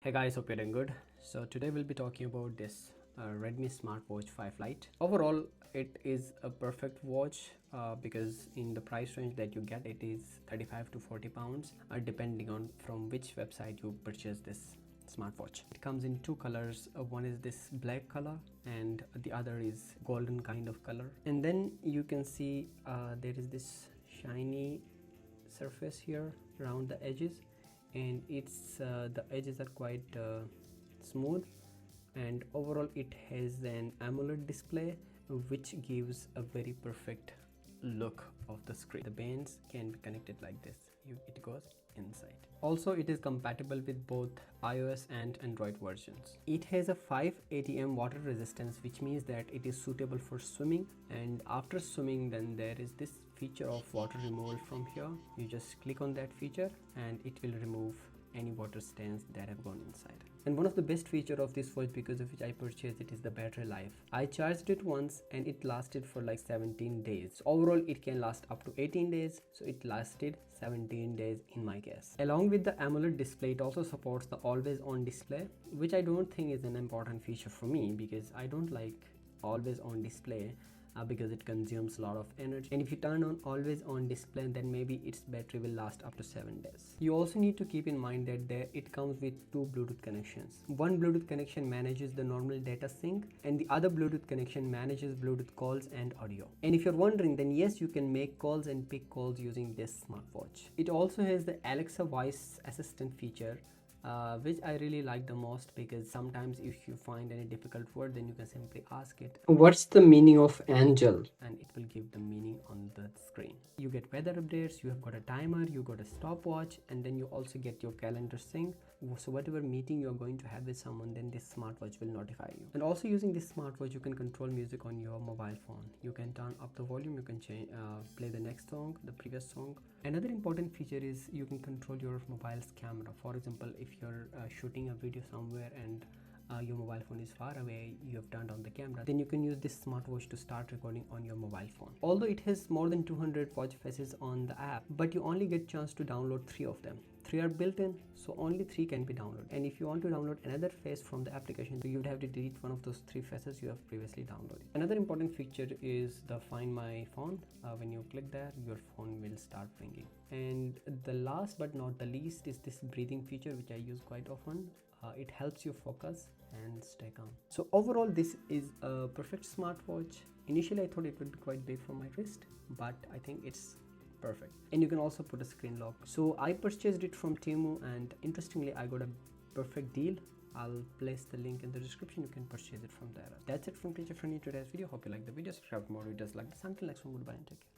Hey guys, hope you're doing good. So today we'll be talking about this Redmi Smartwatch 5 Lite. Overall, it is a perfect watch because in the price range that you get, it is 35 to 40 pounds depending on from which website you purchase this smartwatch. It comes in two colors. One is this black color and the other is golden kind of color. And then you can see there is this shiny surface here around the edges, and it's the edges are quite smooth, and overall it has an AMOLED display which gives a very perfect look of the screen. The bands can be connected like this, it goes inside. Also, it is compatible with both iOS and Android versions. It has a 5 atm water resistance, which means that it is suitable for swimming, and after swimming then there is this feature of water removal from here. You just click on that feature and it will remove any water stains that have gone inside. And one of the best feature of this watch, because of which I purchased it, is the battery life. I charged it once and it lasted for like 17 days. Overall it can last up to 18 days, so it lasted 17 days in my case. Along with the AMOLED display, it also supports the always on display, which I don't think is an important feature for me because I don't like always on display because it consumes a lot of energy. And if you turn on always on display, then maybe its battery will last up to 7 days. You also need to keep in mind that it comes with two Bluetooth connections. One Bluetooth connection manages the normal data sync, and the other Bluetooth connection manages Bluetooth calls and audio. And if you're wondering, then yes, you can make calls and pick calls using this smartwatch. It also has the Alexa voice assistant feature, which I really like the most, because sometimes if you find any difficult word, then you can simply ask it, "What's the meaning of angel?" and it will give the meaning on the screen. You get weather updates, you have got a timer, you got a stopwatch, and then you also get your calendar sync. So whatever meeting you're going to have with someone, then this smartwatch will notify you. And also using this smartwatch, you can control music on your mobile phone. You can turn up the volume, you can change play the next song, the previous song. Another important feature is you can control your mobile's camera. For example, if you're shooting a video somewhere and your mobile phone is far away, you have turned on the camera, then you can use this smartwatch to start recording on your mobile phone. Although it has more than 200 watch faces on the app, but you only get chance to download 3 of them. 3 are built in, so only 3 can be downloaded. And if you want to download another face from the application, you would have to delete one of those 3 faces you have previously downloaded. Another important feature is the Find My Phone. When you click there, your phone will start ringing. And the last but not the least is this breathing feature, which I use quite often. It helps you focus and stay calm. So overall, this is a perfect smartwatch. Initially I thought it would be quite big for my wrist, but I think it's perfect. And you can also put a screen lock. So I purchased it from Temu, and interestingly I got a perfect deal. I'll place the link in the description. You can purchase it from there. That's it from Teacher Friendly today's video. Hope you like the video. Subscribe for more videos like this. Until next one, goodbye and take care.